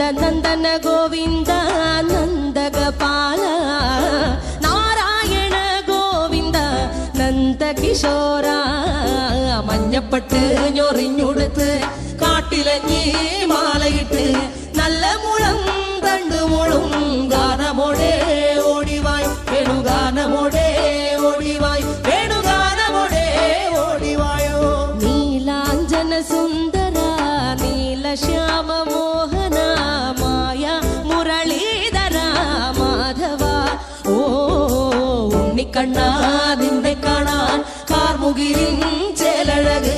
നന്ദന ഗോവിന്ദ നന്ദഗപാല നാരായണ ഗോവിന്ദ നന്ദകിശോര മഞ്ഞപ്പെട്ട് ഞൊറിഞ്ഞുടുത്ത് കാട്ടിലഞ്ഞി മാലയിട്ട് നല്ല മുളം തണ്ടുമുളും ഗാനമോടെ ഓടിവായ് വേണുഗാനമോടെ ഓടിവായ് വേണുഗാനമോടെ ഓടിവായോ നീലാഞ്ജന സുന്ദര നീലശ്യാമ മോഹന മായ മുരളീധര മാധവ ഓ ഉണ്ണിക്കണ്ണ നിന്നെ കാണാൻ കാർമുകിലിൻ ചേലഴക്